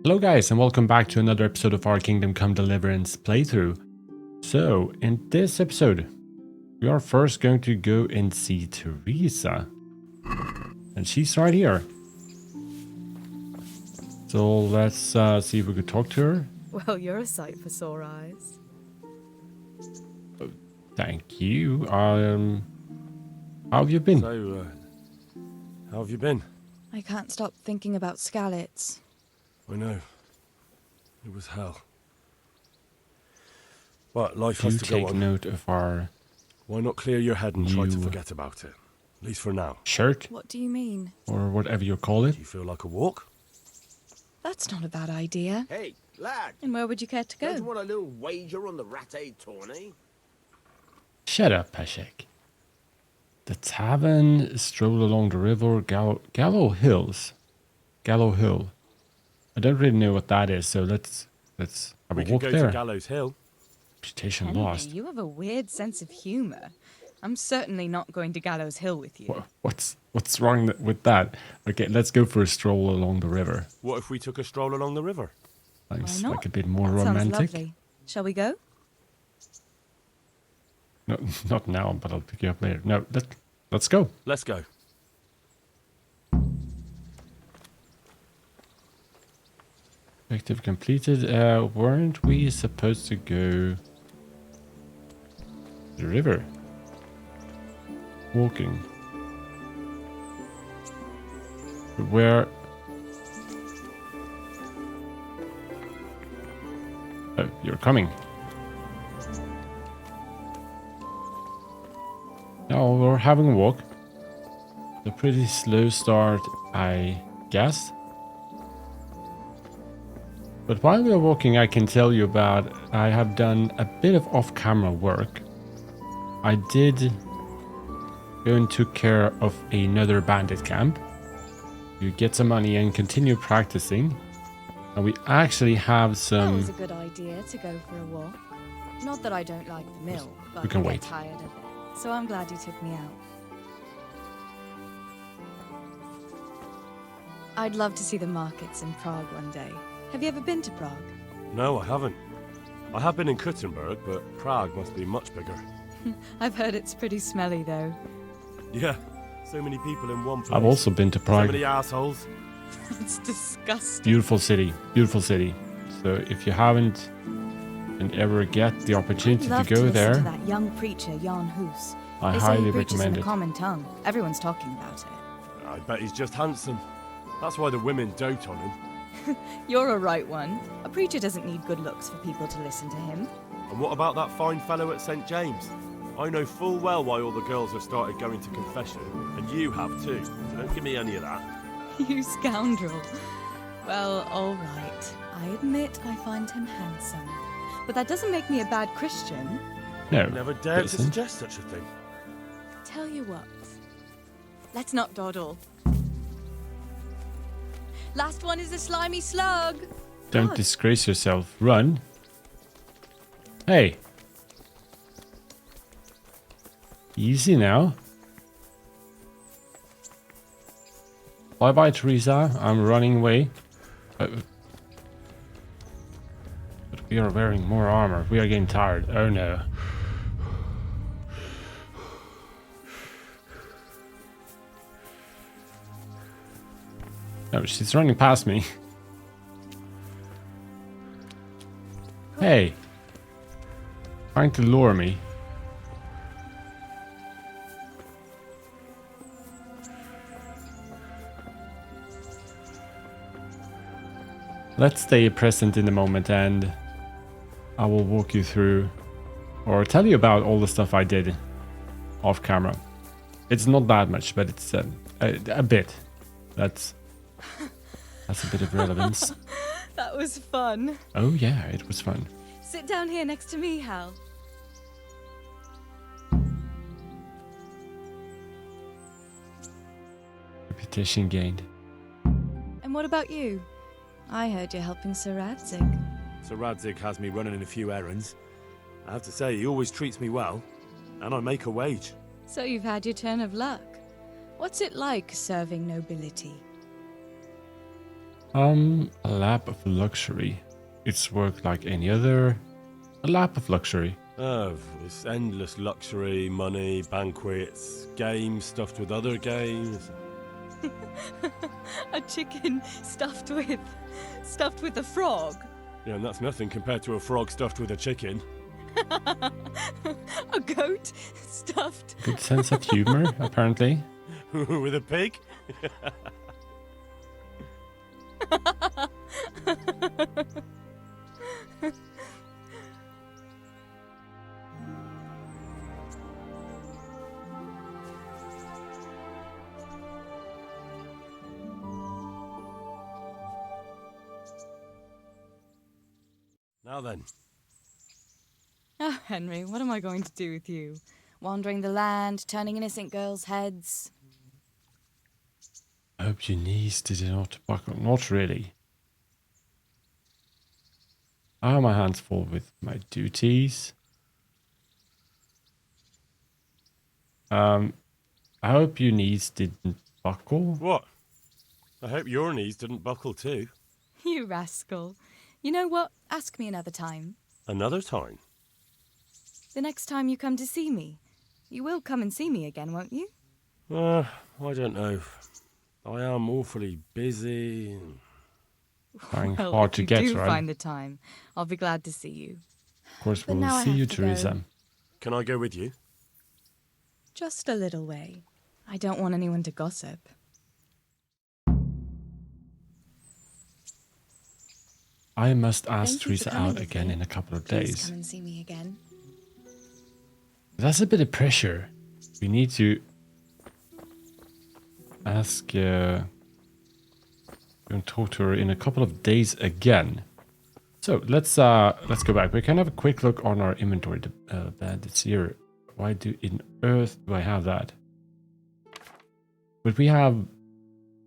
Hello guys and welcome back to another episode of our Kingdom Come Deliverance playthrough. So, in this episode, we are first going to go and see Teresa. And she's right here. So let's see if we could talk to her. Well, you're a sight for sore eyes. Thank you. How have you been? So, how have you been? I can't stop thinking about Skalitz. I know. It was hell. But life Do has to go take on. note of our Why not clear your head and try to You- forget about it? At least for now. shirt, What do you mean? or whatever you call it. Do you feel like a walk? That's not a bad idea. Hey, lad, And where would you care to don't you go? want a little wager on the Rat-Aid tourney? Shut up, Peshek. The tavern, stroll along the river, Gallow Hills. Gallow Hill. I don't really know what that is, so let's have We a could walk go there. to Gallows Hill. Reputation Henry, lost. you have a weird sense of humor. I'm certainly not going to Gallows Hill with you. What's wrong with that? Okay, let's go for a stroll along the river. What if we took a stroll along the river? Thanks, not? like a bit more That sounds romantic. lovely. Shall we go? No, not now, but I'll pick you up later. No, let's go. Let's go. Objective completed. Weren't we supposed to go the river? Walking. Where? Oh, you're coming. No, we're having a walk. A pretty slow start, I guess. But while we are walking, I can tell you about I have done a bit of off-camera work. I did go and took care of another bandit camp. You get some money and continue practicing. And we actually have That some... was a good idea to go for a walk. Not that I don't like the mill, but We can I get wait. tired of it. So I'm glad you took me out. I'd love to see the markets in Prague one day. Have you ever been to Prague? No, I haven't. I have been in Kuttenberg, but Prague must be much bigger. I've heard it's pretty smelly though. Yeah, so many people in one place. I've also been to So Prague. many assholes. It's disgusting. Beautiful city. Beautiful city. So if you haven't and ever get the opportunity to Love go listen there, to that young preacher, Jan Hus. I They say highly he preaches recommend in it. a common tongue. Everyone's talking about it. I bet he's just handsome. That's why the women dote on him. You're a right one. A preacher doesn't need good looks for people to listen to him. And what about that fine fellow at St. James? I know full well why all the girls have started going to confession, and you have too. So don't give me any of that. You scoundrel. Well, all right. I admit I find him handsome. But that doesn't make me a bad Christian. No, Never dared to listen. suggest such a thing. Tell you what. Let's not dawdle. Last one is a slimy slug. Don't God. disgrace yourself. Run. Hey. Easy now. Bye bye, Teresa. I'm running away. But we are wearing more armor. We are getting tired. Oh no. Oh, she's running past me. Hey. Trying to lure me. Let's stay present in the moment and I will walk you through or tell you about all the stuff I did off camera. It's not that much, but it's a bit. That's a bit of relevance. That was fun. Oh yeah, it was fun. Sit down here next to me, Hal. Reputation gained. And what about you? I heard you're helping Sir Radzig. Sir Radzig has me running a few errands. I have to say, he always treats me well, and I make a wage. So you've had your turn of luck. What's it like serving nobility? A lap of luxury. It's work like any other. A lap of luxury. Oh, it's endless luxury, money, banquets, games stuffed with other games. A chicken stuffed with a frog. Yeah, and that's nothing compared to a frog stuffed with a chicken. A goat stuffed. Good sense of humor, apparently. With a pig? Now then, Oh, Henry, what am I going to do with you? Wandering the land, turning innocent girls' heads. I hope your knees did not buckle. Not really. I have my hands full with my duties. I hope your knees didn't buckle. what? I hope your knees didn't buckle too. You rascal. You know what? Ask me another time. Another time. The next time you come to see me. You will come and see me again, won't you? I don't know. I am awfully busy. Trying Well, hard if to you get, do right? find the time, I'll be glad to see you. Of course, But we'll now I see have you, to go. Teresa. Can I go with you? Just a little way. I don't want anyone to gossip. I must ask Thank you for Teresa coming out with again me. in a couple of Please days. come and see me again. That's a bit of pressure. We need to ask and talk to her in a couple of days again. So let's go back. We can have a quick look on our inventory. The bandits here. Why in earth do I have that? But we have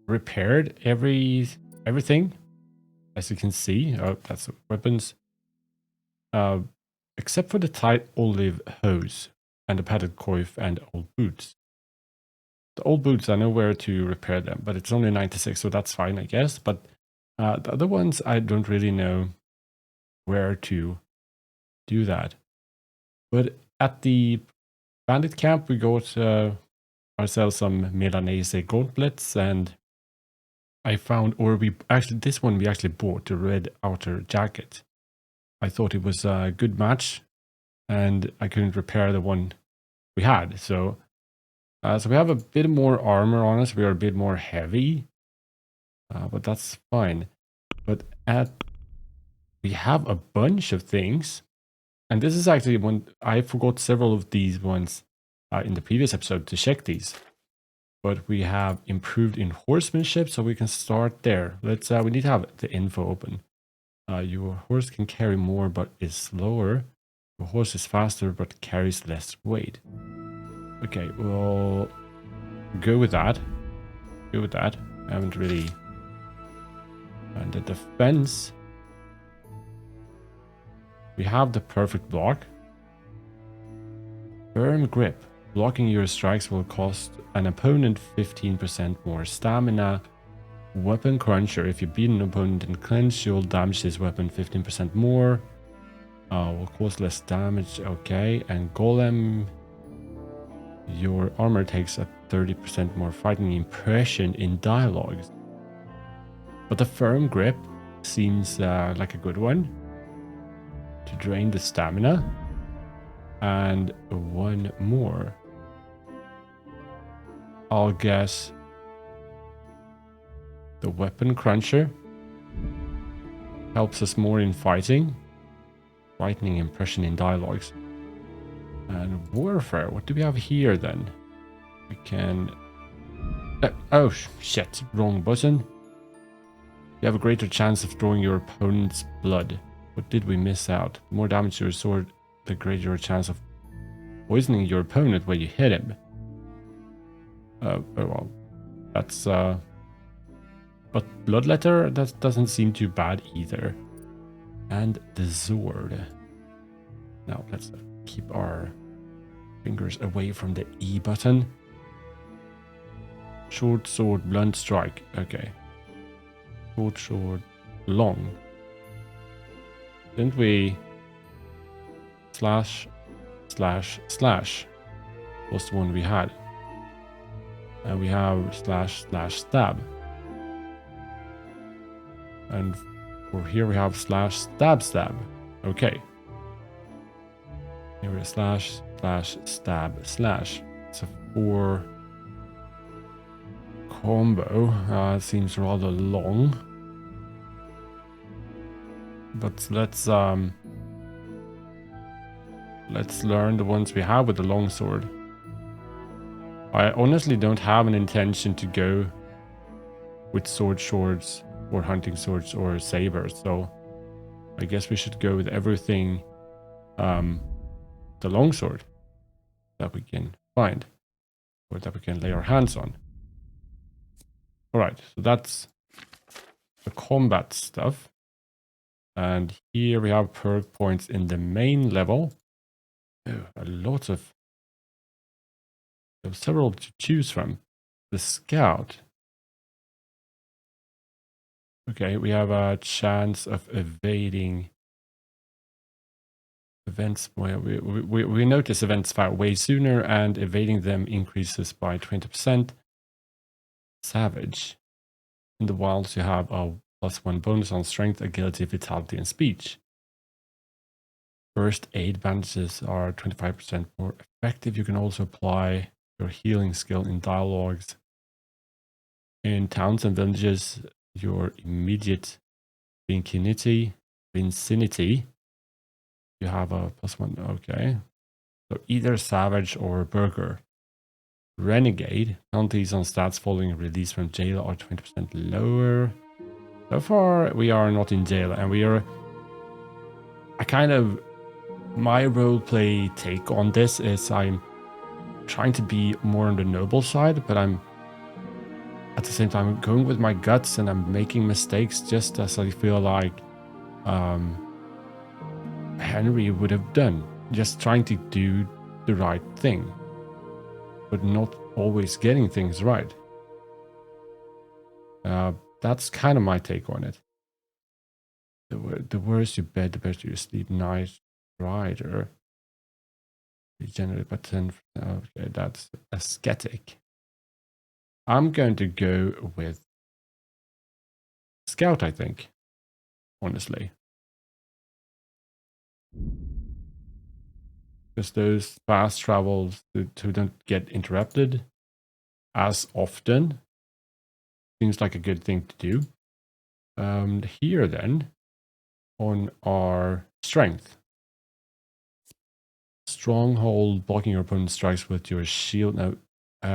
repaired everything, as you can see. Oh, that's weapons. Except for the tight olive hose and the padded coif and old boots. The old boots, I know where to repair them, but it's only 96, so that's fine, I guess. But the other ones, I don't really know where to do that. But at the bandit camp, we got ourselves some Milanese gauntlets, and I found, this one we actually bought, the red outer jacket. I thought it was a good match, and I couldn't repair the one we had, so we have a bit more armor on us. We are a bit more heavy, but that's fine. But we have a bunch of things, and this is actually when I forgot several of these ones in the previous episode to check these. But we have improved in horsemanship, so we can start there. Let's. We need to have the info open. Your horse can carry more, but is slower. Your horse is faster, but carries less weight. Okay, we'll go with that. Go with that. I haven't really. And the defense. We have the perfect block. Firm grip. Blocking your strikes will cost an opponent 15% more stamina. Weapon cruncher. If you beat an opponent in clinch, you'll damage his weapon 15% more. Will cause less damage. Okay. And golem. Your armor takes a 30% more fighting impression in dialogues. But the firm grip seems like a good one. To drain the stamina. And one more. I'll guess the weapon cruncher helps us more in fighting. Frightening impression in dialogues. And warfare, what do we have here then? We can... oh shit, wrong button. You have a greater chance of drawing your opponent's blood. What did we miss out? The more damage to your sword, the greater your chance of poisoning your opponent when you hit him. Oh well, that's but bloodletter, that doesn't seem too bad either. And the sword. Now let's keep our fingers away from the E button. Short sword, blunt strike. Okay. Short, long. Didn't we slash was the one we had. And we have stab. And for here we have stab. Okay. Here is stab. It's a 4 combo. It seems rather long. But let's learn the ones we have with the longsword. I honestly don't have an intention to go with swords or hunting swords or sabers, so I guess we should go with everything the longsword that we can find or that we can lay our hands on. Alright, so that's the combat stuff. And here we have perk points in the main level. Oh, a lot of... There's several to choose from. The scout. Okay, we have a chance of evading events. We notice events far way sooner, and evading them increases by 20%. Savage. In the wilds, you have a +1 bonus on strength, agility, vitality, and speech. First aid bandages are 25% more effective. You can also apply your healing skill in dialogues. In towns and villages, your immediate vicinity, you have a +1. Okay. So either savage or burger. Renegade, penalties on stats following release from jail are 20% lower. So far, we are not in jail, and we are... My roleplay take on this is I'm trying to be more on the noble side, but I'm at the same time going with my guts, and I'm making mistakes just as I feel like Henry would have done. Just trying to do the right thing, but not always getting things right. That's kind of my take on it. The worse you bed, the better you sleep. Night Rider. Regenerate by 10%. Okay, that's ascetic. I'm going to go with Scout, I think. Honestly. Because those fast travels to don't get interrupted as often seems like a good thing to do. Here then, on our strength. Stronghold, blocking your opponent's strikes with your shield now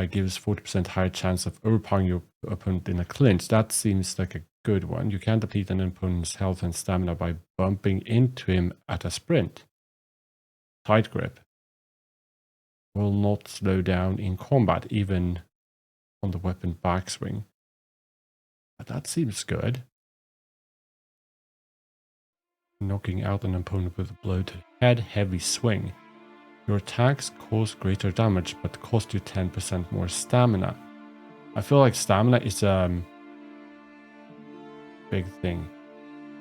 gives 40% higher chance of overpowering your opponent in a clinch. That seems like a good one. You can deplete an opponent's health and stamina by bumping into him at a sprint. Tight grip will not slow down in combat, even on the weapon backswing. But that seems good. Knocking out an opponent with a blow to the head, heavy swing. Your attacks cause greater damage, but cost you 10% more stamina. I feel like stamina is a big thing.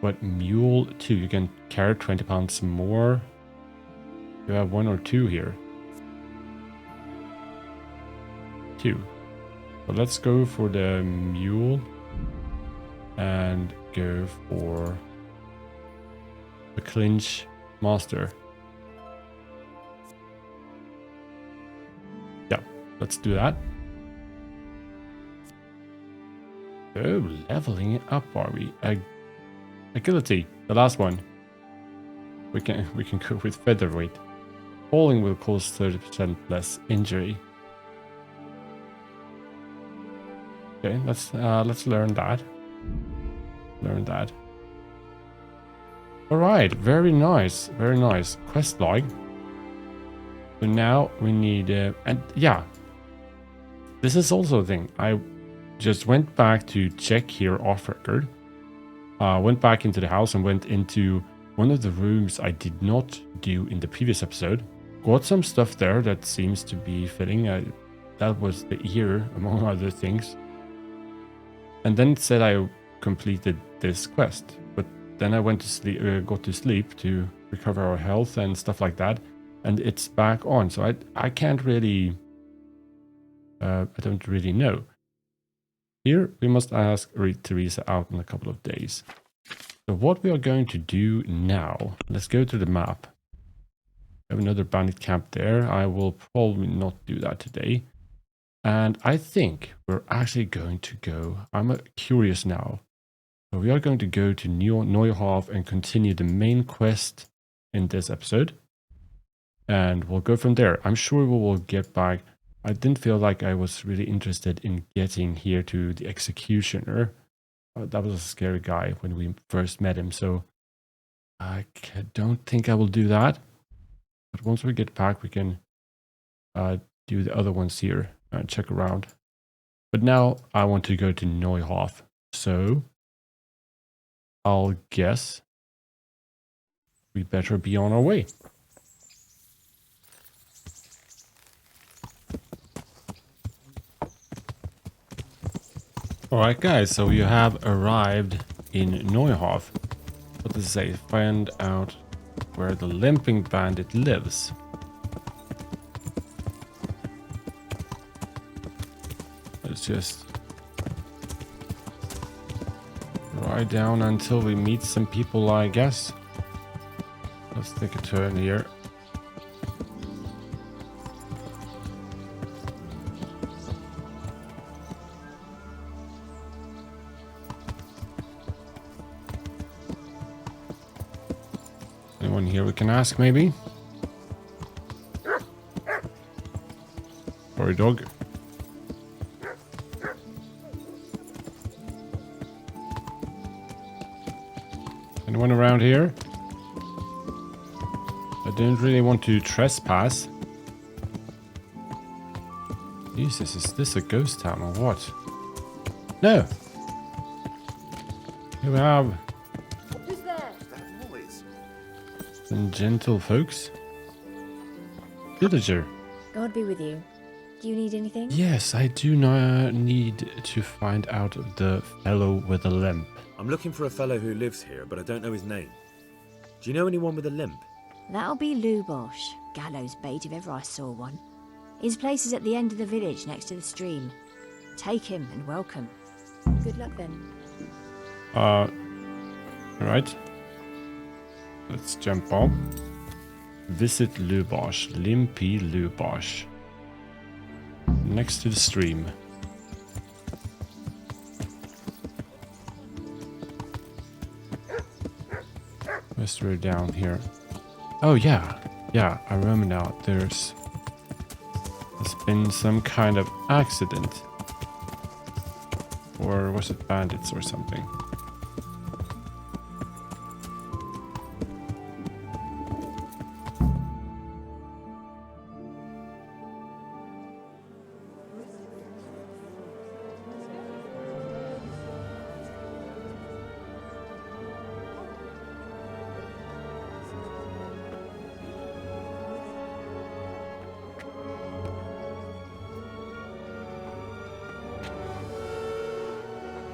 But mule 2, you can carry 20 pounds more. You have 1 or 2 here. 2. So let's go for the mule and go for the clinch master. Yeah, let's do that. Oh, leveling up, are we? Agility, the last one. We can go with featherweight. Falling will cause 30% less injury. Okay, let's learn that. All right, very nice, very nice. Quest log. So now we need, and yeah, this is also a thing. I just went back to check here off record. Went back into the house and went into one of the rooms I did not do in the previous episode. Got some stuff there that seems to be fitting. That was the ear, among other things. And then it said I completed this quest. But then I went to sleep, got to sleep to recover our health and stuff like that, and it's back on. So I can't really, I don't really know. Here we must ask Teresa out in a couple of days. So what we are going to do now, let's go to the map. We have another bandit camp there. I will probably not do that today. And I think we're actually going to go, I'm curious now. So we are going to go to Neuhof and continue the main quest in this episode. And we'll go from there. I'm sure we will get back. I didn't feel like I was really interested in getting here to the executioner. That was a scary guy when we first met him. So I don't think I will do that. But once we get back, we can do the other ones here and check around. But now I want to go to Neuhof. So I'll guess we better be on our way. Alright guys, so you have arrived in Neuhof. What does it say? Find out where the limping bandit lives. Let's just ride down until we meet some people, I guess. Let's take a turn here. Anyone here we can ask, maybe? Sorry, dog. Anyone around here? I don't really want to trespass. Jesus, is this a ghost town or what? No! Here we have Who's there? That noise. some gentle folks. Villager. God be with you. Do you need anything? Yes, I do not need to find out the fellow with a limp. I'm looking for a fellow who lives here, but I don't know his name. Do you know anyone with a limp? That'll be Lubosh, gallows bait if ever I saw one. His place is at the end of the village next to the stream. Take him and welcome. Good luck then. Alright. Let's jump on. Visit Lubosh, Limpy Lubosh. Next to the stream. Where's the road down here? Oh yeah, yeah, I remember now. There's been some kind of accident. Or was it bandits or something?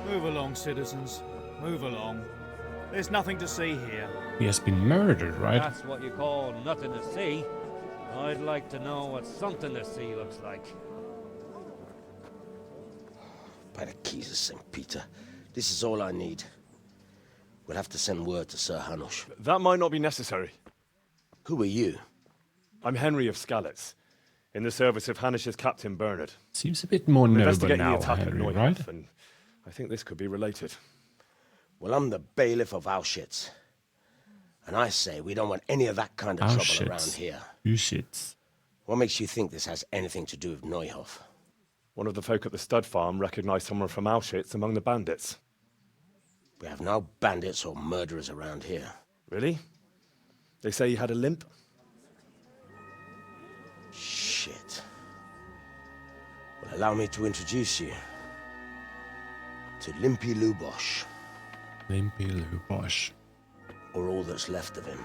Move along, citizens. Move along. There's nothing to see here. He has been murdered, right? That's what you call nothing to see. I'd like to know what something to see looks like. By the keys of St. Peter, this is all I need. We'll have to send word to Sir Hanush. That might not be necessary. Who are you? I'm Henry of Skalitz, in the service of Hanush's Captain Bernard. Seems a bit more I'm noble investigating now, the attack Henry, at right? Neuhof, and I think this could be related. Well, I'm the bailiff of Auschwitz. And I say we don't want any of that kind of trouble around Auschwitz. here. Auschwitz. What makes you think this has anything to do with Neuhof? One of the folk at the stud farm recognized someone from Auschwitz among the bandits. We have no bandits or murderers around here. Really? They say he had a limp? Shit. Well, allow me to introduce you to Limpy Lubosh, Limpy Lubosh. or all that's left of him.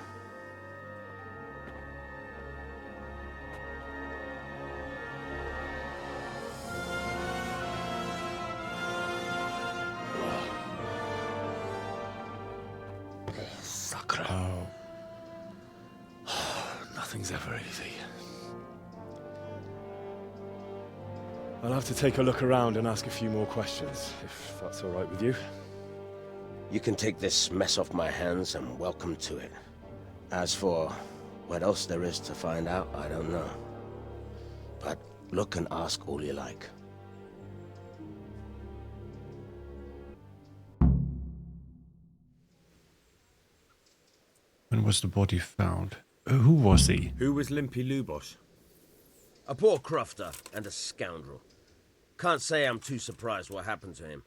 Sacre. Oh. Nothing's ever easy. I'll have to take a look around and ask a few more questions, if that's all right with you. You can take this mess off my hands and welcome to it. As for what else there is to find out, I don't know. But look and ask all you like. When was the body found? Who was he? Who was Limpy Lubosh? A poor crofter and a scoundrel. Can't say I'm too surprised what happened to him.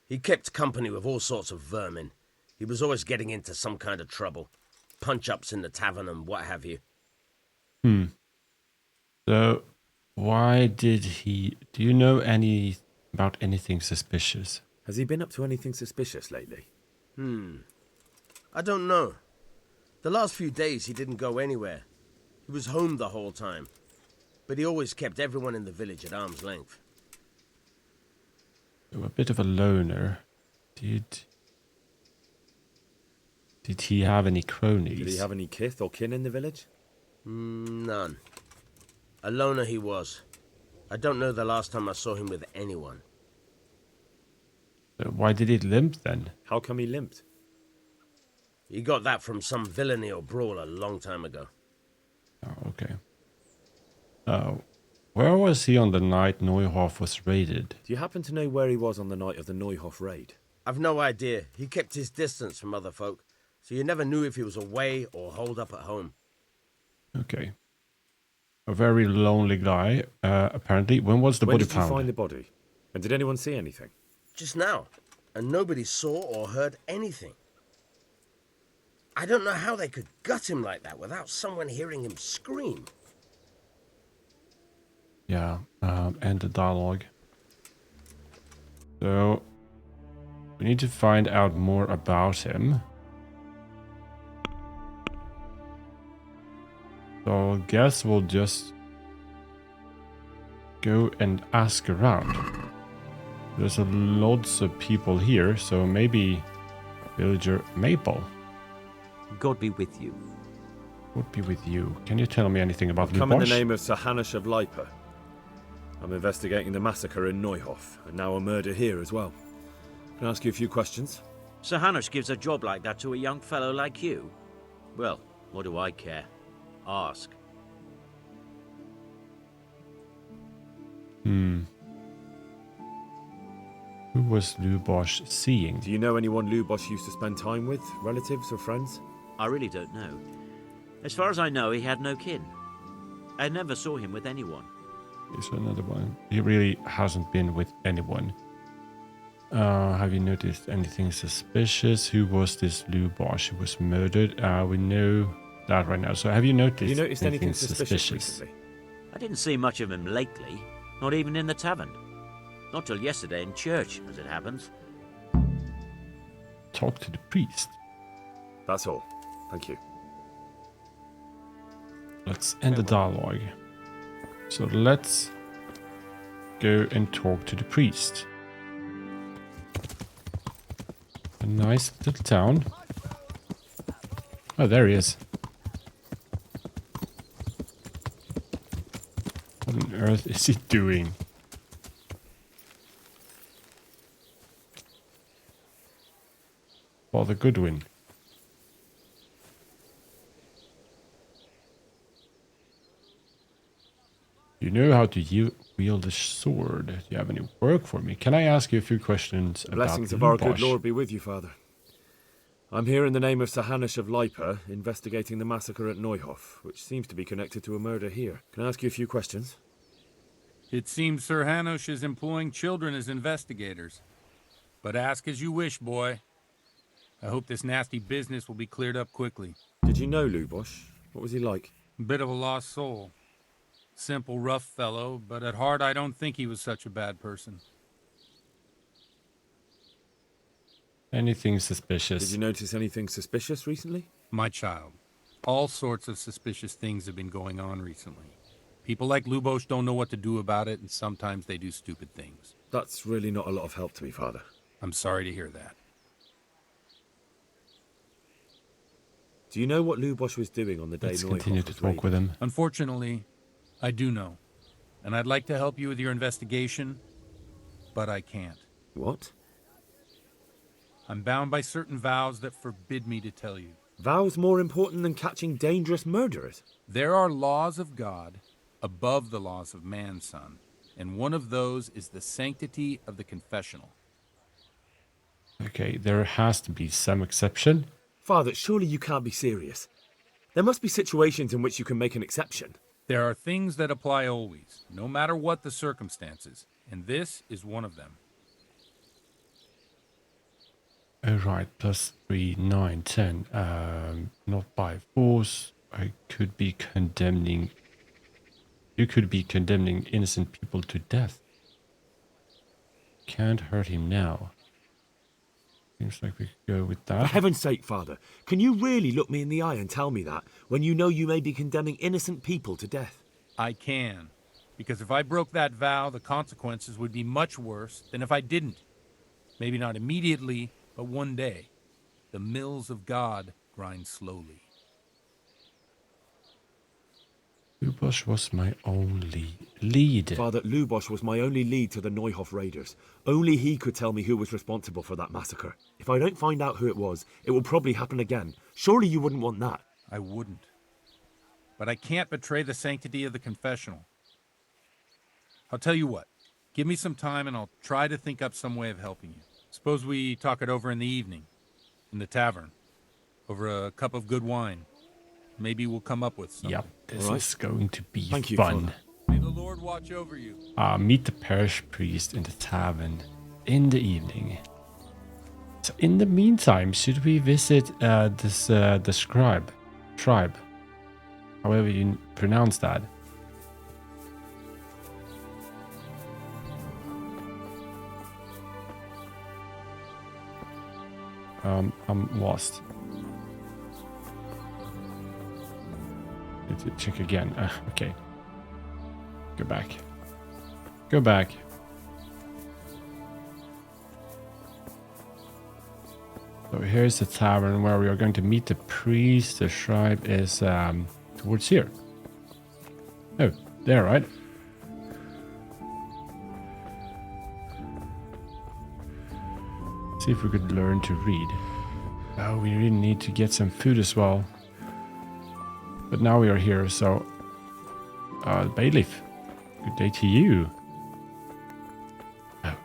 He kept company with all sorts of vermin. He was always getting into some kind of trouble. Punch-ups in the tavern and what have you. So, why did he... Do you know about anything suspicious? Has he been up to anything suspicious lately? I don't know. The last few days he didn't go anywhere. He was home the whole time. But he always kept everyone in the village at arm's length. So a bit of a loner. Did he have any cronies? Did he have any kith or kin in the village? None. A loner he was. I don't know the last time I saw him with anyone. So why did he limp then? How come he limped? He got that from some villainy or brawl a long time ago. Oh, okay. Where was he on the night Neuhof was raided? Do you happen to know where he was on the night of the Neuhof raid? I've no idea. He kept his distance from other folk, so you never knew if he was away or holed up at home. Okay. A very lonely guy, apparently. When was the When body did you found? find the body? And did anyone see anything? Just now, and nobody saw or heard anything. I don't know how they could gut him like that without someone hearing him scream. Yeah, end the dialogue. So, we need to find out more about him. So, I guess we'll just go and ask around. There's lots of people here, so maybe villager Maple God be with you. would be with you. Can you tell me anything about I've come in the Lubosh? name of Sir Hanush of Lipa. I'm investigating the massacre in Neuhof, and now a murder here as well. Can I ask you a few questions? Sir Hanush gives a job like that to a young fellow like you? Well, what do I care? Ask. Who was Lubosh seeing? Do you know anyone Lubosh used to spend time with? Relatives or friends? I really don't know. As far as I know, he had no kin. I never saw him with anyone. Here's another one. He really hasn't been with anyone. Have you noticed anything suspicious? Who was this Lubosh who was murdered? We know that right now. So have you noticed, Anything suspicious recently? I didn't see much of him lately, not even in the tavern. Not till yesterday in church, as it happens. Talk to the priest. That's all. Thank you. Let's end the dialogue. So let's go and talk to the priest. A nice little town. Oh, there he is. What on earth is he doing? Father Goodwin. You know how to wield a sword. Do you have any work for me? Can I ask you a few questions The about blessings of our good Lubosh? Lord be with you, Father. I'm here in the name of Sir Hanush of Lipa, investigating the massacre at Neuhof, which seems to be connected to a murder here. Can I ask you a few questions? It seems Sir Hanush is employing children as investigators. But ask as you wish, boy. I hope this nasty business will be cleared up quickly. Did you know Lubosh? What was he like? Bit of a lost soul. Simple, rough fellow, but at heart I don't think he was such a bad person. Anything suspicious? Did you notice anything suspicious recently? My child, all sorts of suspicious things have been going on recently. People like Lubosh don't know what to do about it, and sometimes they do stupid things. That's really not a lot of help to me, Father. I'm sorry to hear that. Do you know what Lubosh was doing on the day Let's Neuhoff continue to was talk with raided? him. Unfortunately, I do know. And I'd like to help you with your investigation, but I can't. What? I'm bound by certain vows that forbid me to tell you. Vows more important than catching dangerous murderers? There are laws of God above the laws of man, son, and one of those is the sanctity of the confessional. Okay, there has to be some exception. Father, surely you can't be serious. There must be situations in which you can make an exception. There are things that apply always, no matter what the circumstances, and this is one of them. Oh, right, plus 3, 9, 10. Not by force. I could be condemning... You could be condemning innocent people to death. Can't hurt him now. Seems like we could go with For that. heaven's sake, Father, can you really look me in the eye and tell me that when you know you may be condemning innocent people to death? I can, because if I broke that vow, the consequences would be much worse than if I didn't. Maybe not immediately, but one day. The mills of God grind slowly. Lubosh was my only lead. Father, Lubosh was my only lead to the Neuhoff raiders. Only he could tell me who was responsible for that massacre. If I don't find out who it was, it will probably happen again. Surely you wouldn't want that. I wouldn't. But I can't betray the sanctity of the confessional. I'll tell you what. Give me some time and I'll try to think up some way of helping you. Suppose we talk it over in the evening, in the tavern, over a cup of good wine. Maybe we'll come up with something. Yep, this All is going to be Thank you, fun. Father. May the Lord watch over you. Meet the parish priest in the tavern in the evening. So in the meantime, should we visit the tribe, however you pronounce that? I'm lost. Need to check again. Okay. Go back. Go back. So here's the tavern where we are going to meet the priest. The shrine is towards here. Oh, there, right? See if we could learn to read. Oh, we really need to get some food as well. But now we are here, so... bailiff. Good day to you. Oh,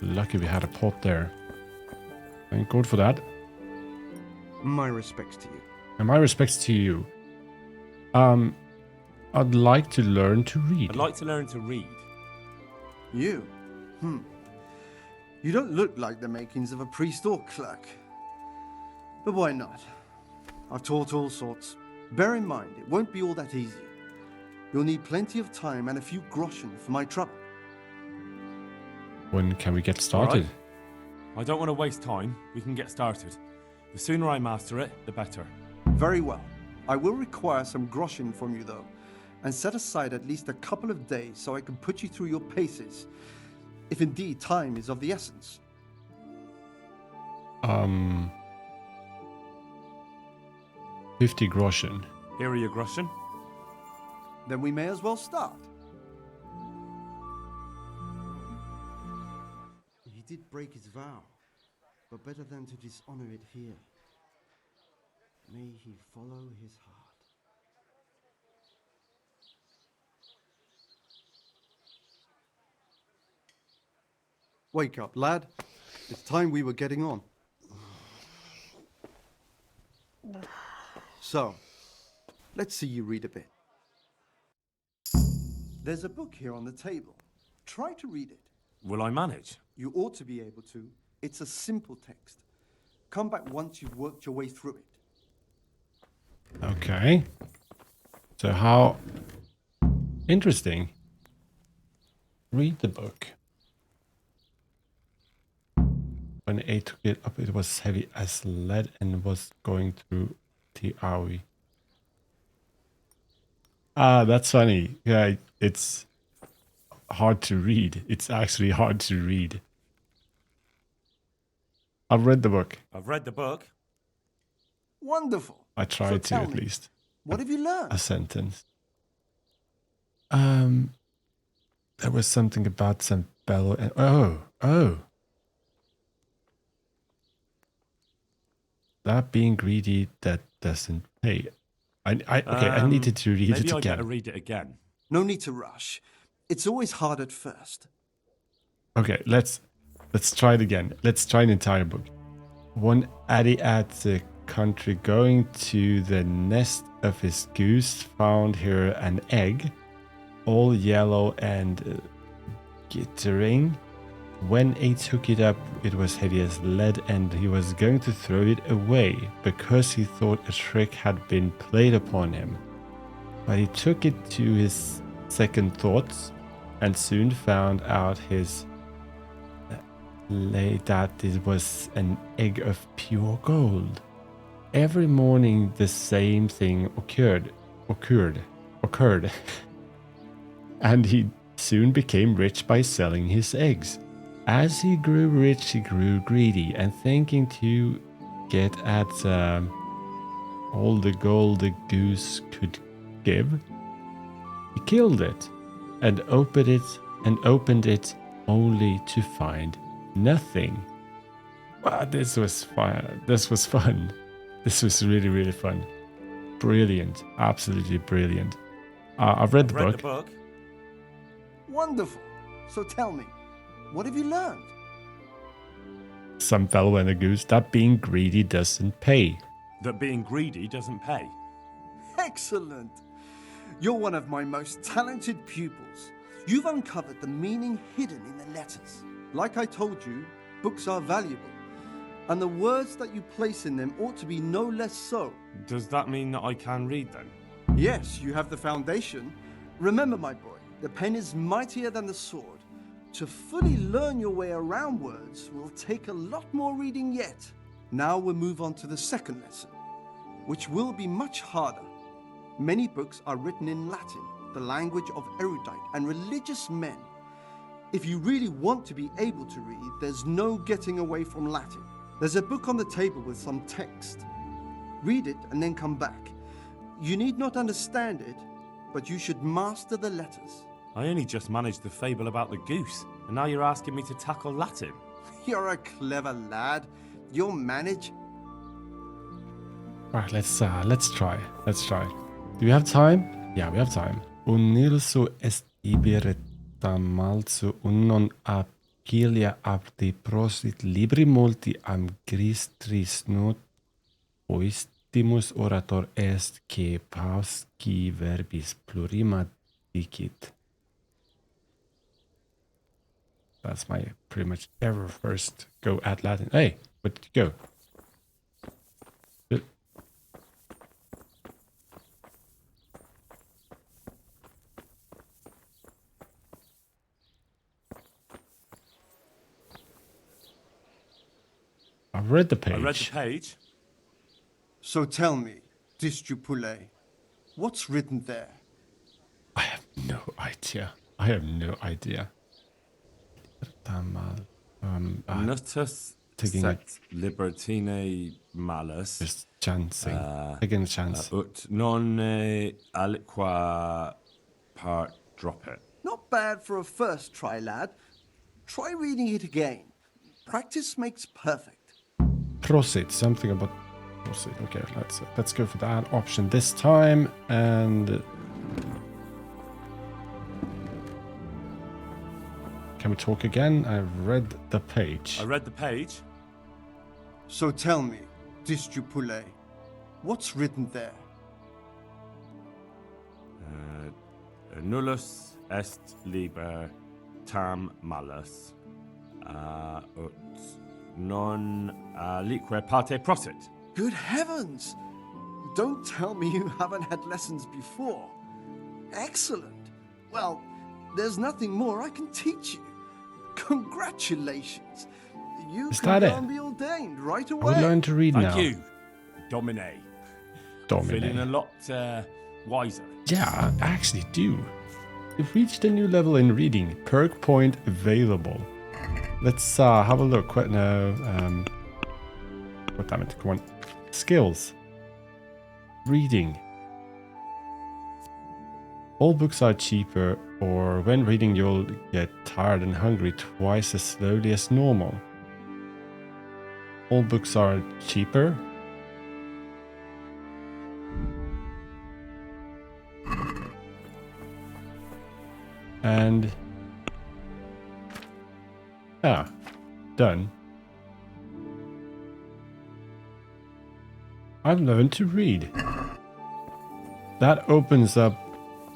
lucky we had a pot there. Thank God for that. My respects to you. And my respects to you. I'd like to learn to read. I'd like to learn to read. You? You don't look like the makings of a priest or clerk. But why not? I've taught all sorts. Bear in mind, it won't be all that easy. You'll need plenty of time and a few groschen for my trouble. When can we get started? Right. I don't want to waste time. We can get started. The sooner I master it, the better. Very well. I will require some groschen from you, though, and set aside at least a couple of days so I can put you through your paces, if indeed time is of the essence. 50 groschen. Here are your groschen. Then we may as well start. He did break his vow, but better than to dishonor it here. May he follow his heart. Wake up, lad. It's time we were getting on. So, let's see you read a bit. There's a book here on the table. Try to read it. Will I manage? You ought to be able to. It's a simple text. Come back once you've worked your way through it. Okay. So how interesting. Read the book. When A took it up, it was heavy as lead and was going through the awi. Ah, that's funny. Yeah, it's hard to read. It's actually hard to read. I've read the book. I've read the book. Wonderful. I tried to tell at me, least. What have you learned? A sentence. There was something about some bellow and oh. That being greedy, that doesn't pay. Okay, I needed to read maybe it I'd again. better read it again. No need to rush. It's always hard at first. Okay, let's try it again. Let's try an entire book. One addy at the country going to the nest of his goose found here an egg, all yellow and glittering. When he took it up, it was heavy as lead, and he was going to throw it away because he thought a trick had been played upon him. But he took it to his second thoughts and soon found out that it was an egg of pure gold. Every morning the same thing occurred. And he soon became rich by selling his eggs. As he grew rich, he grew greedy, and thinking to get at all the gold the goose could give, he killed it and opened it only to find nothing. Wow, this was fun. This was fun. This was really, really fun. Brilliant. Absolutely brilliant. I've read the book. Wonderful. So tell me, what have you learned? Some fellow and a goose, that being greedy doesn't pay. That being greedy doesn't pay. Excellent. You're one of my most talented pupils. You've uncovered the meaning hidden in the letters. Like I told you, books are valuable, and the words that you place in them ought to be no less so. Does that mean that I can read then? Yes, you have the foundation. Remember, my boy, the pen is mightier than the sword. To fully learn your way around words will take a lot more reading yet. Now we'll move on to the second lesson, which will be much harder. Many books are written in Latin, the language of erudite and religious men. If you really want to be able to read, there's no getting away from Latin. There's a book on the table with some text. Read it and then come back. You need not understand it, but you should master the letters. I only just managed the fable about the goose, and now you're asking me to tackle Latin. You're a clever lad. You'll manage. Right, let's try. Let's try. Do we have time? Yeah, we have time. Unilsu est ibereta malsu unnon apilia apti prosit libri multi am gristris not oistimus orator est que pausci verbis plurima dicit. That's my pretty much ever first go at Latin. Hey, where did you go? I've read the page. I read the page. So tell me, Discipule, what's written there? I have no idea. I have no idea. Nutus taking sect libertine malus. Just chancing. Taking a chance. Ut non aliqua part drop it. Not bad for a first try, lad. Try reading it again. Practice makes perfect. Prosit, something about prosit. Okay, let's go for that option this time. And can we talk again? I've read the page. I read the page. So tell me, Discipule, what's written there? Nullus est liber tam malus ut non alique parte prosit. Good heavens! Don't tell me you haven't had lessons before. Excellent. Well, there's nothing more I can teach you. Congratulations. You can go and be ordained right away. I will learn to read now. Thank you, Domine. Feeling a lot wiser. Yeah, I actually do. You've reached a new level in reading. Perk point available. Let's have a look. No, what damn it? Come on. Skills. Reading. All books are cheaper, or when reading you'll get tired and hungry twice as slowly as normal. All books are cheaper. And done. I've learned to read. That opens up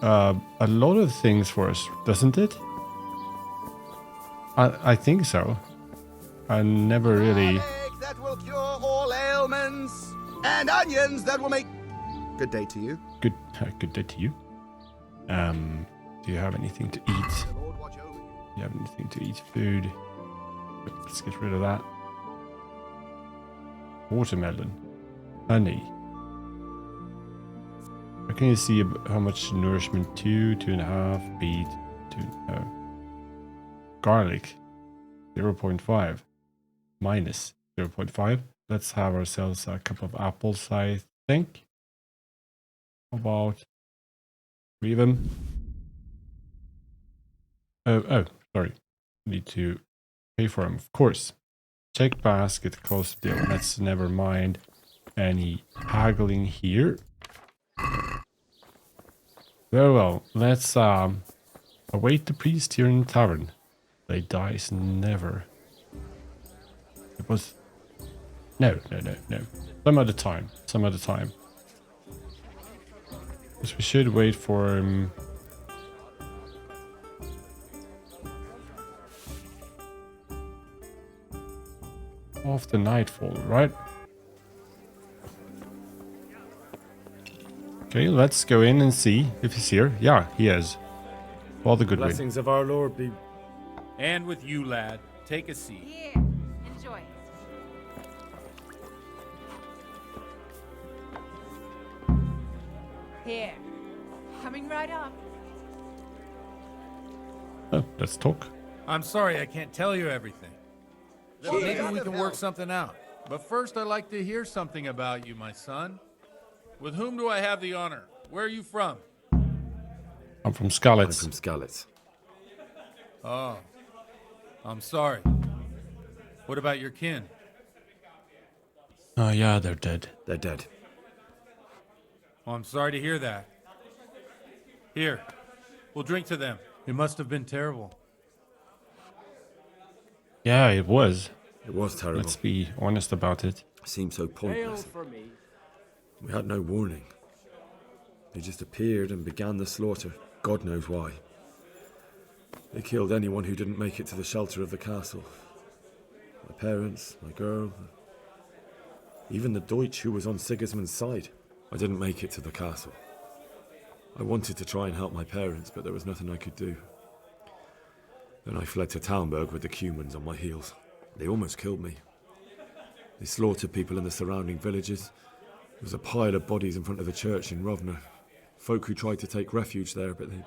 a lot of things for us, doesn't it? I think so. I never really. That will cure all ailments, and onions that will make. Good day to you. Good day to you. Do you have anything to eat? Do you have anything to eat? Food. Let's get rid of that. Watermelon. Honey. How can you see how much nourishment? 2.5, beet, 2, garlic, 0.5, minus 0.5. Let's have ourselves a cup of apples, I think. About 3 of them. Oh, sorry. Need to pay for them, of course. Check basket, cost deal. Let's never mind any haggling here. Very well, let's await the priest here in the tavern. They dies never. It was... No. Some other time. Because we should wait for him... after nightfall, right? Okay, let's go in and see if he's here. Yeah, he is. Father Goodwin. Blessings of our Lord be... And with you, lad. Take a seat. Here, enjoy. Here, coming right up. Oh, let's talk. I'm sorry I can't tell you everything. Maybe we can work something out. But first I'd like to hear something about you, my son. With whom do I have the honor? Where are you from? I'm from Skalitz. I'm from Skalitz. Oh, I'm sorry. What about your kin? Oh yeah, they're dead. They're dead. Oh, I'm sorry to hear that. Here, we'll drink to them. It must have been terrible. Yeah, it was. It was terrible. Let's be honest about it. It seemed so pointless. We had no warning. They just appeared and began the slaughter. God knows why. They killed anyone who didn't make it to the shelter of the castle. My parents, my girl, even the Deutsch who was on Sigismund's side. I didn't make it to the castle. I wanted to try and help my parents, but there was nothing I could do. Then I fled to Talmberg with the Cumans on my heels. They almost killed me. They slaughtered people in the surrounding villages. There was a pile of bodies in front of the church in Rovna. Folk who tried to take refuge there, but they...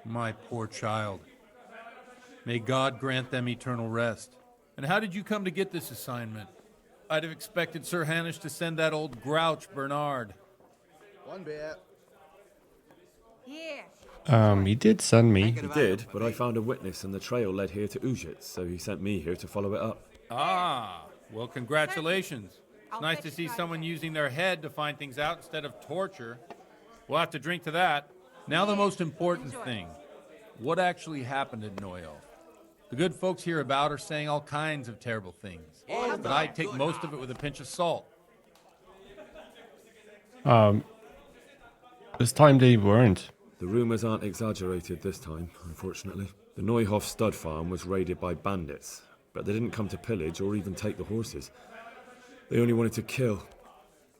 My poor child. May God grant them eternal rest. And how did you come to get this assignment? I'd have expected Sir Hanish to send that old grouch Bernard. One beer. Here. He did send me. He did, but I found a witness and the trail led here to Ujits, so he sent me here to follow it up. Ah, well, congratulations. It's nice to see someone using their head to find things out instead of torture. We'll have to drink to that. Now the most important thing. What actually happened in Neuhof? The good folks hereabout are saying all kinds of terrible things. But I take most of it with a pinch of salt. This time they weren't. The rumours aren't exaggerated this time, unfortunately. The Neuhof stud farm was raided by bandits, but they didn't come to pillage or even take the horses. They only wanted to kill.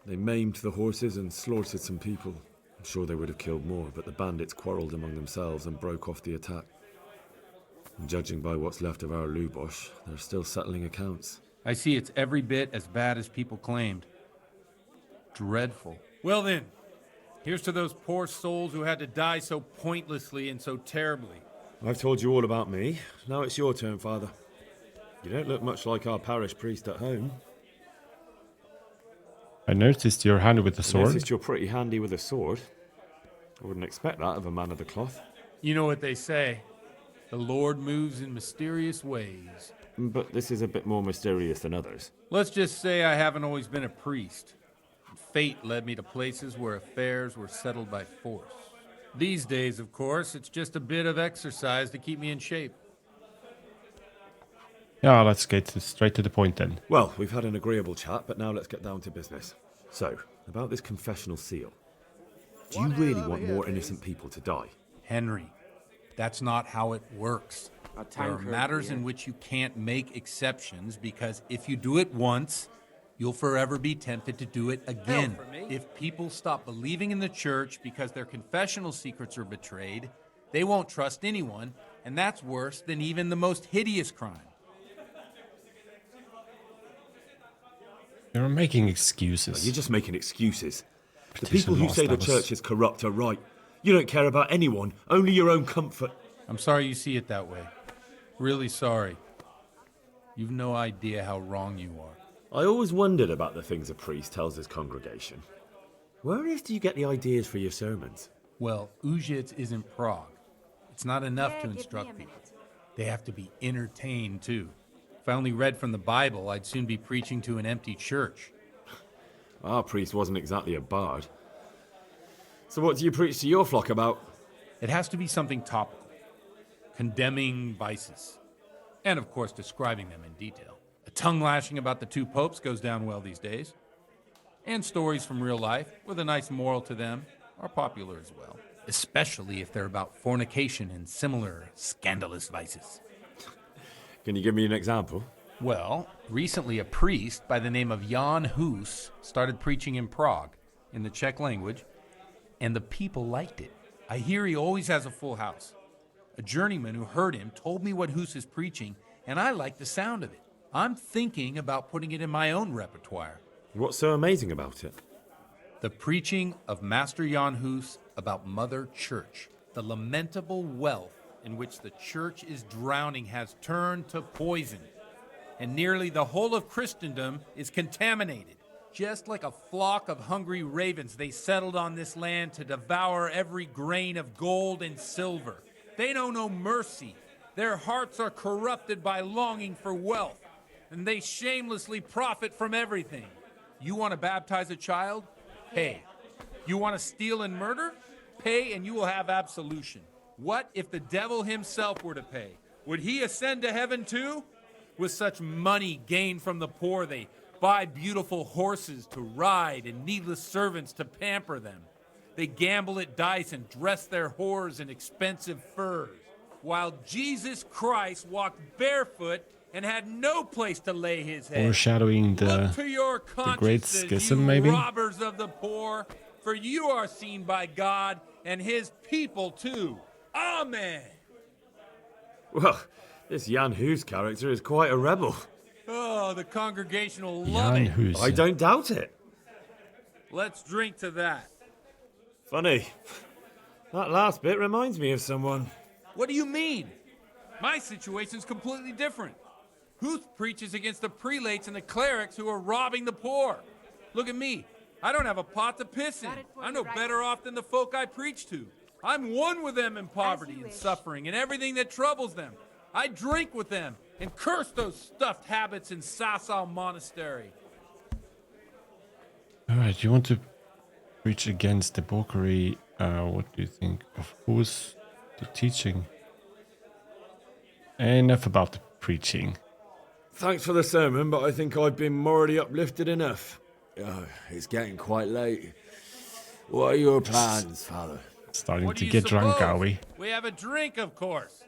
They maimed the horses and slaughtered some people. I'm sure they would have killed more, but the bandits quarrelled among themselves and broke off the attack. And judging by what's left of our Lubosh, they're still settling accounts. I see it's every bit as bad as people claimed. Dreadful. Well then, here's to those poor souls who had to die so pointlessly and so terribly. I've told you all about me. Now it's your turn, Father. You don't look much like our parish priest at home. I noticed you're handy with the I sword. noticed you're pretty handy with a sword. I wouldn't expect that of a man of the cloth. You know what they say. The Lord moves in mysterious ways. But this is a bit more mysterious than others. Let's just say I haven't always been a priest. Fate led me to places where affairs were settled by force. These days, of course, it's just a bit of exercise to keep me in shape. Yeah, let's get straight to the point then. Well, we've had an agreeable chat, but now let's get down to business. So, about this confessional seal. Do you really want more innocent people to die? Henry, that's not how it works. There are matters in which you can't make exceptions because if you do it once, you'll forever be tempted to do it again. If people stop believing in the church because their confessional secrets are betrayed, they won't trust anyone, and that's worse than even the most hideous crime. You're making excuses. No, you're just making excuses. The Petition people who lost, say the that was- church is corrupt are right. You don't care about anyone, only your own comfort. I'm sorry you see it that way. Really sorry. You've no idea how wrong you are. I always wondered about the things a priest tells his congregation. Where on earth do you get the ideas for your sermons? Well, Ujits isn't Prague. It's not enough to instruct people. They have to be entertained, too. If I only read from the Bible, I'd soon be preaching to an empty church. Our priest wasn't exactly a bard. So what do you preach to your flock about? It has to be something topical. Condemning vices. And, of course, describing them in detail. A tongue lashing about the two popes goes down well these days. And stories from real life, with a nice moral to them, are popular as well. Especially if they're about fornication and similar scandalous vices. Can you give me an example? Well, recently a priest by the name of Jan Hus started preaching in Prague, in the Czech language, and the people liked it. I hear he always has a full house. A journeyman who heard him told me what Hus is preaching, and I like the sound of it. I'm thinking about putting it in my own repertoire. What's so amazing about it? The preaching of Master Jan Hus about Mother Church, the lamentable wealth in which the church is drowning has turned to poison, and nearly the whole of Christendom is contaminated. Just like a flock of hungry ravens, they settled on this land to devour every grain of gold and silver. They know no mercy. Their hearts are corrupted by longing for wealth, and they shamelessly profit from everything. You want to baptize a child? Pay. You want to steal and murder? Pay and you will have absolution. What if the devil himself were to pay? Would he ascend to heaven too? With such money gained from the poor, they buy beautiful horses to ride and needless servants to pamper them. They gamble at dice and dress their whores in expensive furs, while Jesus Christ walked barefoot and had no place to lay his head. Foreshadowing Look to your the Great consciences, Schism, you maybe? robbers of the poor, for you are seen by God and his people too. Amen. Well, this Jan Hus character is quite a rebel. Oh, the congregation will love it. I don't doubt it. Let's drink to that. Funny. That last bit reminds me of someone. What do you mean? My situation's completely different. Huth preaches against the prelates and the clerics who are robbing the poor. Look at me. I don't have a pot to piss in. I'm no better off than the folk I preach to. I'm one with them in poverty and suffering and everything that troubles them. I drink with them and curse those stuffed habits in Sasau Monastery. Alright, you want to preach against debauchery. What do you think of who's the teaching? Enough about the preaching. Thanks for the sermon, but I think I've been morally uplifted enough. Oh, it's getting quite late. What are your plans, Father? Starting to get drunk, are we? We have a drink, of course.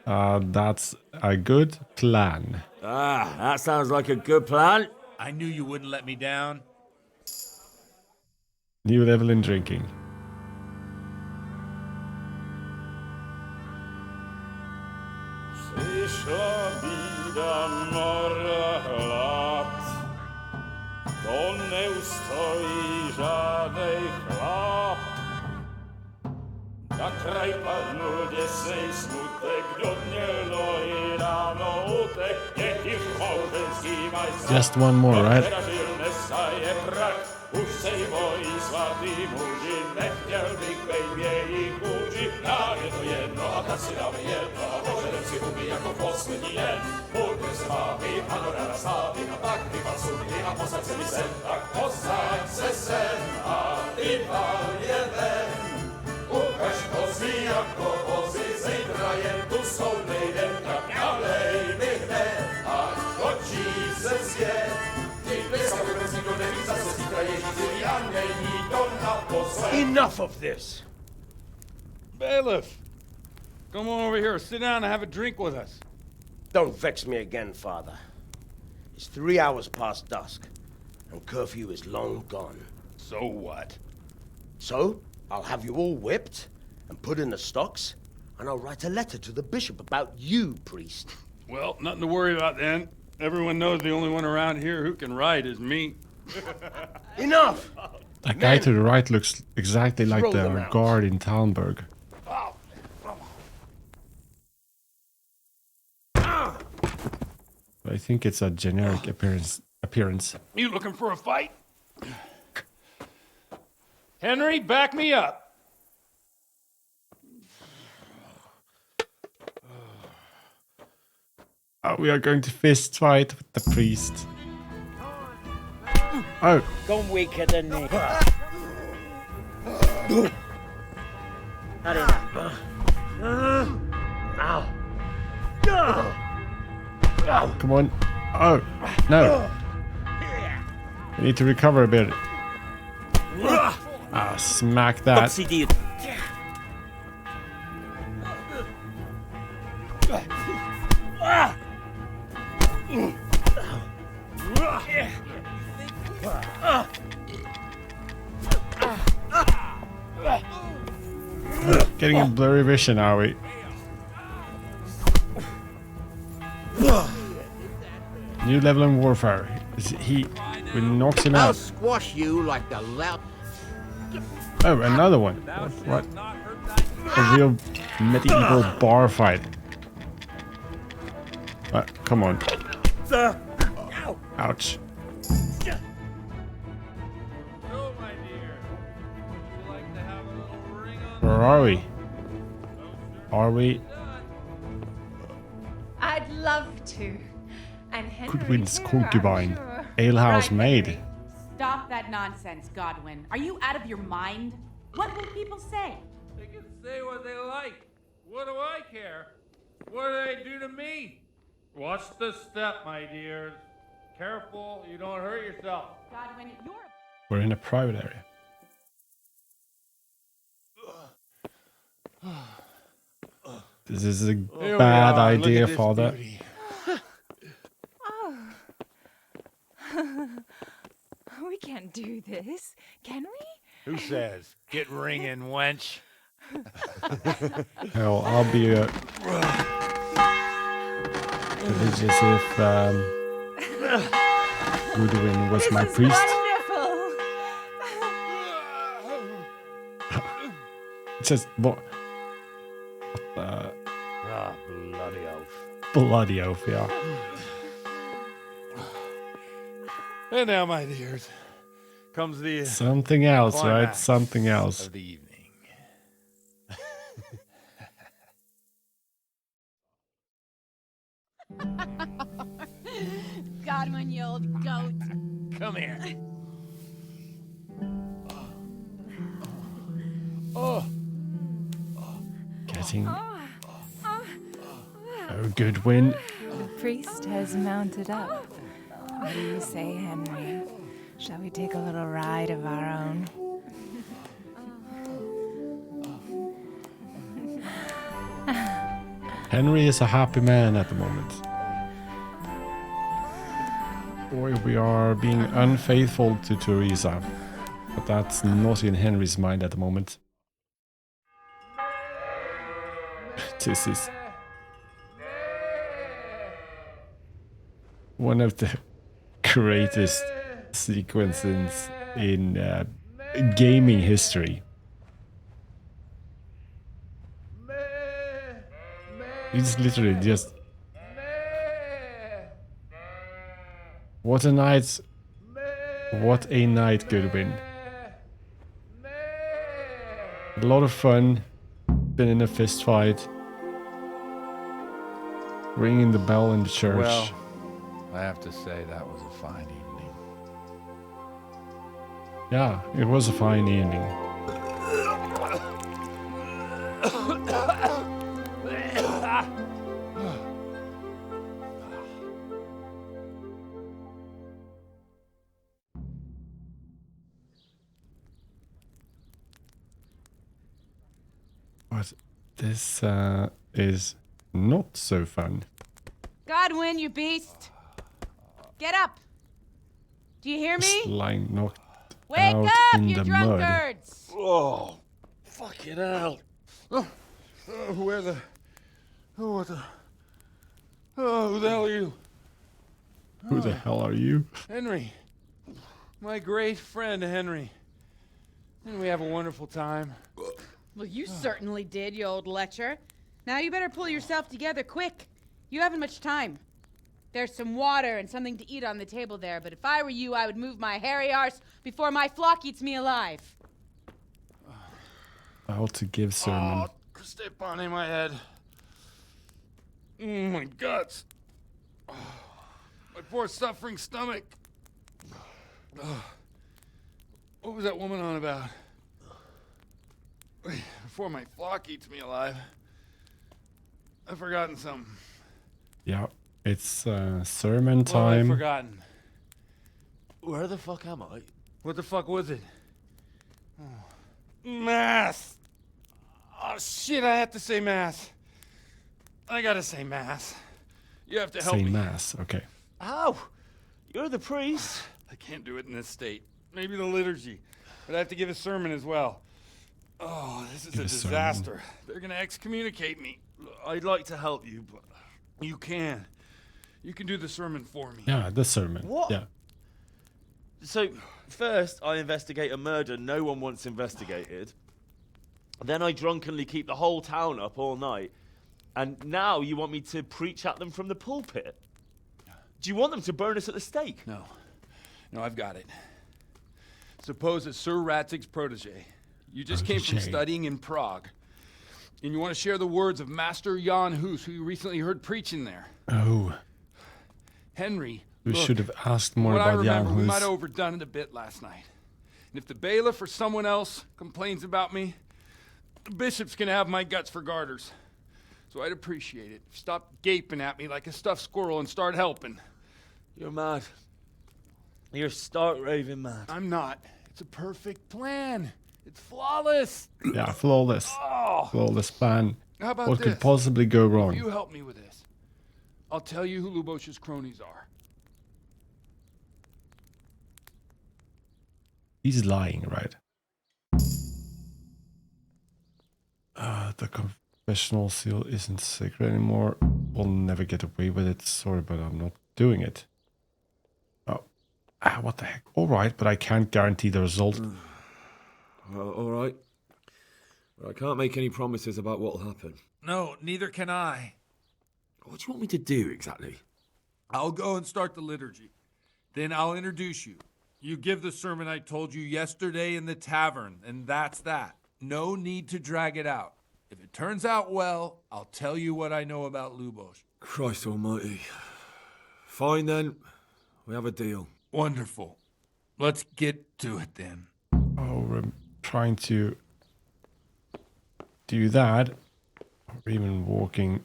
That's a good plan. Ah, that sounds like a good plan. I knew you wouldn't let me down. New level in drinking. Przyszła bida mora lat, to nie ustoi żadnej chlap. Na kraj padnął desej smutek, do dnielo i rano utek, niech ich małżeński majster. Just one more, right? Teraz poslední den. Bude se bávit, ano ráda stávit, a tak vypal sudy a posaď se mi sem. Tak posaď se sem a vypal je ven. Ukaž kozy jako vozy, zítra jen tu soudnej den, tak nalej mi hned a točí se svět. Ty dneska vůbec nikdo neví, zase zítra je jistý a není to naposled. Enough of this! Bailiff! Come on over here, sit down and have a drink with us. Don't vex me again, Father. It's 3 hours past dusk, and curfew is long gone. So what? So, I'll have you all whipped and put in the stocks, and I'll write a letter to the bishop about you, priest. Well, nothing to worry about then. Everyone knows the only one around here who can ride is me. Enough! That guy to the right looks exactly like Throw them the out. guard in Talmberg. I think it's a generic appearance. You looking for a fight? Henry, back me up. We are going to fist fight with the priest. Oh. Gone weaker than me. Not enough. Ow. Come on. Oh, no. We need to recover a bit. Ah, smack that. Oopsie dee. Getting a blurry vision, are we? New level in warfare. We knocks him I'll out. squash you like the loud. Oh, another one. What? A real medieval bar fight. Come on. Ouch. Where are we? Are we? I'd love to. And Henry, Goodwin's too, concubine. I'm sure. Alehouse Right, maid. Henry. Stop that nonsense, Godwin. Are you out of your mind? What will people say? They can say what they like. What do I care? What do they do to me? Watch the step, my dears. Careful, you don't hurt yourself. Godwin, you're We're in a private area. This is a bad idea, Father. We can't do this, can we? Who says? Get ringing, wench. Hell, I'll be religious if Goodwin was my priest. It says, what? Bloody oath. Bloody oath, yeah. And now, my dears, comes the Something else, right? climax Something else. of the evening. Godwin, you old goat. Come here. Getting. Oh, Goodwin. The priest has mounted up. What do you say, Henry? Shall we take a little ride of our own? Henry is a happy man at the moment. Or we are being unfaithful to Teresa. But that's not in Henry's mind at the moment. This is one of the greatest sequences in gaming history. It's literally just... What a night. What a night, Goodwin. A lot of fun. Been in a fist fight. ringing the bell in the church. Well, I have to say that was a fine evening. Yeah, it was a fine evening. But this is not so fun. Godwin, you beast! Get up! Do you hear me? Just lying knocked Wake out up, in you the mud. drunkards! Oh, fucking hell. Where the... Oh, what the... Oh, who the hell are you? Who the hell are you? Henry. My great friend, Henry. Didn't we have a wonderful time? Well, you certainly did, you old lecher. Now you better pull yourself together quick. You haven't much time. There's some water and something to eat on the table there, but if I were you, I would move my hairy arse before my flock eats me alive. How to give sermon. Oh, step on in my head. My guts. Oh, my poor suffering stomach. Oh, what was that woman on about? Before my flock eats me alive. I've forgotten something. Yeah, it's sermon What have I time. forgotten? Where the fuck am I? What the fuck was it? Mass! Oh, shit, I have to say mass. I gotta say mass. You have to help Say me. mass, okay. How? You're the priest. I can't do it in this state. Maybe the liturgy. But I have to give a sermon as well. Oh, this is Give a a sermon. disaster. They're gonna excommunicate me. I'd like to help you, but... You can. You can do the sermon for me. Yeah, the sermon. What? Yeah. So, first I investigate a murder no one wants investigated. Then I drunkenly keep the whole town up all night. And now you want me to preach at them from the pulpit? Do you want them to burn us at the stake? No. No, I've got it. Suppose that Sir Ratzig's protege. You just came from Protege. studying in Prague. And you want to share the words of Master Jan Hus, who you recently heard preaching there. Oh, Henry, we look, should have asked more what I about remember, we Jan might Hus. have overdone it a bit last night. And if the bailiff or someone else complains about me, the bishop's gonna have my guts for garters. So I'd appreciate it. Stop gaping at me like a stuffed squirrel and start helping. You're mad. You're stark raving mad. I'm not. It's a perfect plan. It's flawless. Yeah, flawless. Oh. Flawless plan. How about What this? could possibly go wrong? You help me with this. I'll tell you who Lubosh's cronies are. He's lying, right? The confessional seal isn't sacred anymore. We'll never get away with it. Sorry, but I'm not doing it. Oh, what the heck? All right, but I can't guarantee the result. Well, all right. But I can't make any promises about what'll happen. No, neither can I. What do you want me to do exactly? I'll go and start the liturgy. Then I'll introduce you. You give the sermon I told you yesterday in the tavern, and that's that. No need to drag it out. If it turns out well, I'll tell you what I know about Lubosh. Christ almighty. Fine then. We have a deal. Wonderful. Let's get to it then. Oh, we're trying to do that. Or even walking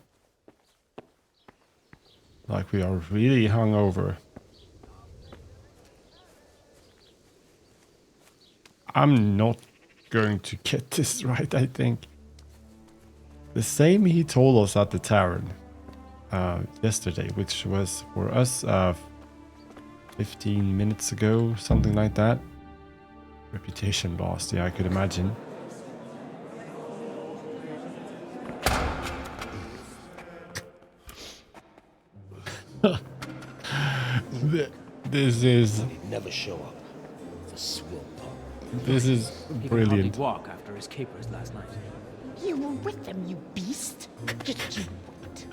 like we are really hungover. I'm not going to get this right, I think. The same he told us at the tavern yesterday, which was for us 15 minutes ago, something like that. Reputation lost, yeah, I could imagine. This is... He'd never show up. The swill pump. This is He brilliant. could hardly walk after his capers last night. You were with them, you beast. Just you wait.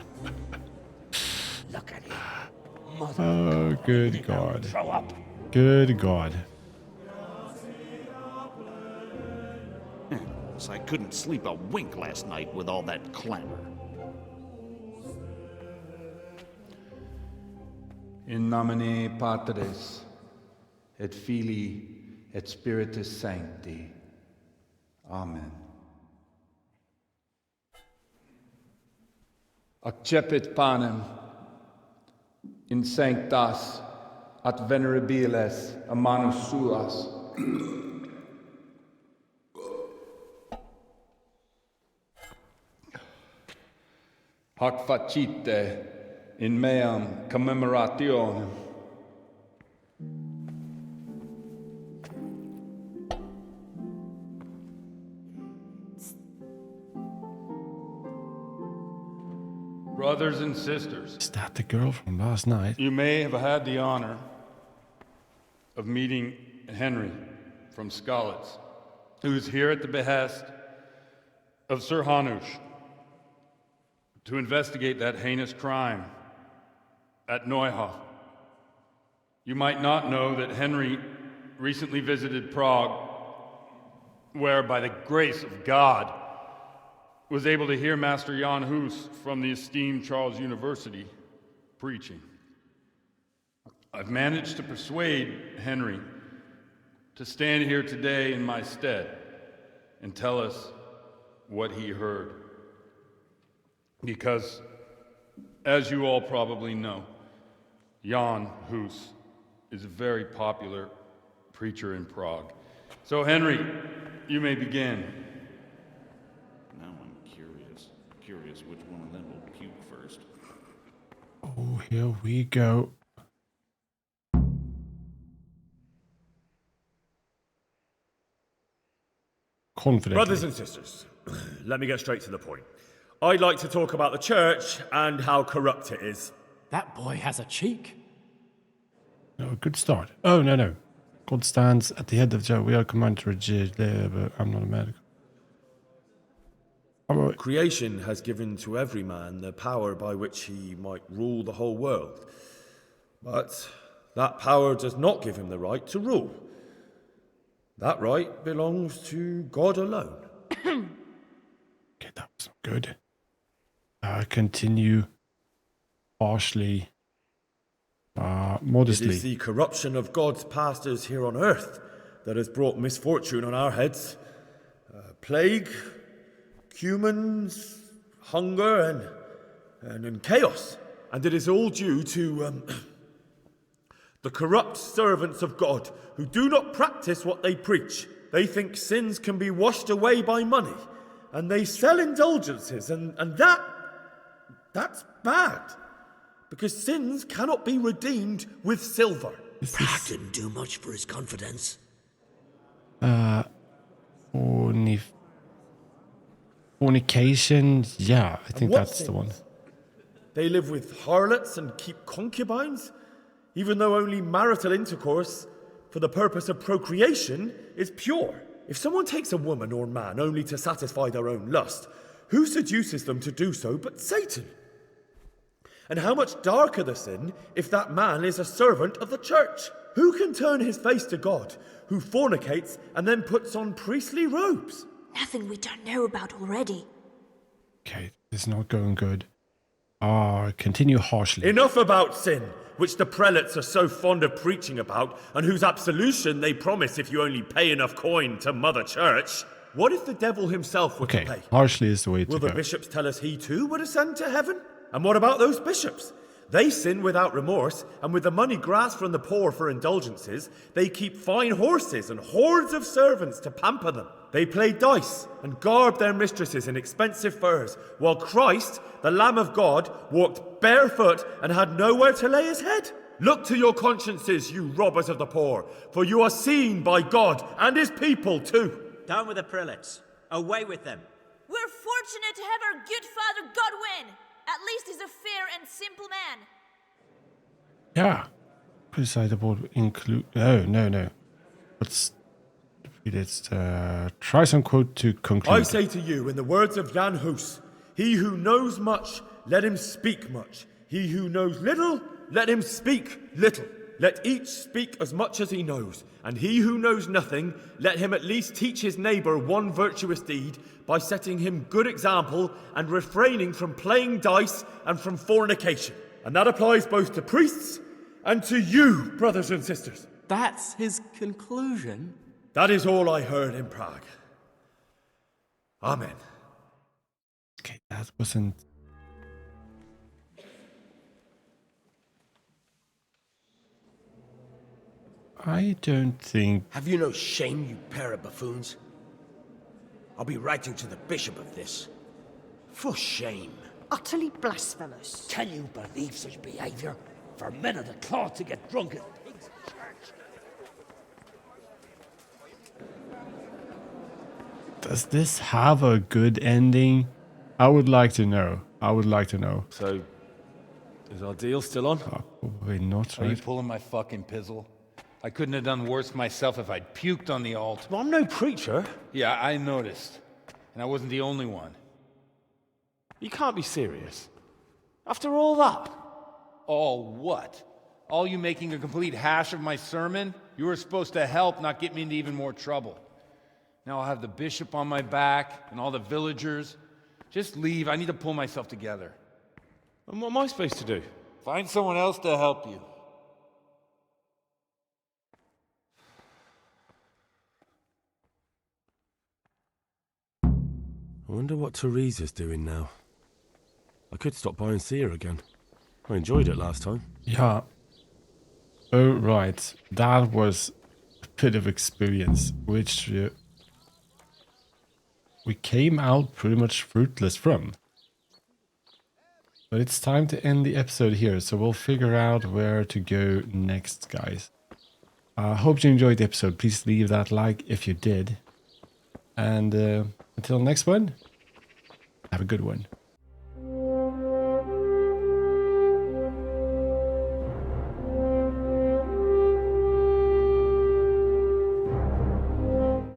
Look at him. Oh, good God. Throw up. Good God. So I couldn't sleep a wink last night with all that clamor. In nomine Patris, et Filii, et Spiritus Sancti. Amen. Accepit panem in sanctas at venerabiles a manus suas. Hac facite in meam commemorationem. Brothers and sisters, Is that the girl from last night? you may have had the honor of meeting Henry from Skalitz, who is here at the behest of Sir Hanush to investigate that heinous crime at Neuhof. You might not know that Henry recently visited Prague, where, by the grace of God, was able to hear Master Jan Hus from the esteemed Charles University preaching. I've managed to persuade Henry to stand here today in my stead and tell us what he heard. Because, as you all probably know, Jan Hus is a very popular preacher in Prague. So, Henry, you may begin. Now I'm curious which one of them will puke first. Oh, here we go. Confidently. Brothers and sisters, let me get straight to the point. I'd like to talk about the church and how corrupt it is. That boy has a cheek. No, good start. Oh, no. God stands at the head of the we are commanded to reject, but I'm not a medical. Creation has given to every man the power by which he might rule the whole world. But that power does not give him the right to rule. That right belongs to God alone. Okay, that was good. Continue harshly, modestly. It is the corruption of God's pastors here on earth that has brought misfortune on our heads. Plague, humans, hunger, and chaos. And it is all due to the corrupt servants of God who do not practice what they preach. They think sins can be washed away by money, and they sell indulgences, and that's bad. Because sins cannot be redeemed with silver. Pratt didn't do much for his confidence. Fornication, yeah, I think what that's the one. They live with harlots and keep concubines, even though only marital intercourse for the purpose of procreation is pure. If someone takes a woman or man only to satisfy their own lust, who seduces them to do so but Satan? And how much darker the sin if that man is a servant of the church? Who can turn his face to God, who fornicates and then puts on priestly robes? Nothing we don't know about already. Okay, this is not going good. Continue harshly. Enough about sin, which the prelates are so fond of preaching about, and whose absolution they promise if you only pay enough coin to Mother Church. What if the devil himself were to pay? Harshly is the way to Will go. the bishops tell us he too would ascend to heaven? And what about those bishops? They sin without remorse, and with the money grasped from the poor for indulgences, they keep fine horses and hordes of servants to pamper them. They play dice and garb their mistresses in expensive furs, while Christ, the Lamb of God, walked barefoot and had nowhere to lay his head. Look to your consciences, you robbers of the poor, for you are seen by God and his people too. Down with the prelates. Away with them. We're fortunate to have our good father Godwin. At least he's a fair and simple man. Yeah. Beside the board include... Oh, no. Let's try some quote to conclude. I say to you, in the words of Jan Hus, he who knows much, let him speak much. He who knows little, let him speak little. Let each speak as much as he knows, and he who knows nothing, let him at least teach his neighbour one virtuous deed by setting him good example and refraining from playing dice and from fornication. And that applies both to priests And to you, brothers and sisters. That's his conclusion? That is all I heard in Prague. Amen. Okay, that wasn't... I don't think... Have you no shame, you pair of buffoons? I'll be writing to the bishop of this. For shame. Utterly blasphemous. Can you believe such behavior? For men of the cloth to get drunk at pigs in church? Does this have a good ending? I would like to know. I would like to know. So, is our deal still on? Probably not, Are you right? pulling my fucking pizzle? I couldn't have done worse myself if I'd puked on the altar. Well, I'm no preacher. Yeah, I noticed. And I wasn't the only one. You can't be serious. After all that. All what? All you making a complete hash of my sermon? You were supposed to help, not get me into even more trouble. Now I'll have the bishop on my back and all the villagers. Just leave. I need to pull myself together. And what am I supposed to do? Find someone else to help you. I wonder what Teresa's doing now. I could stop by and see her again. I enjoyed it last time. Yeah. Oh, right. That was a bit of experience, which we came out pretty much fruitless from. But it's time to end the episode here, so we'll figure out where to go next, guys. I hope you enjoyed the episode. Please leave that like if you did. And until next one, have a good one.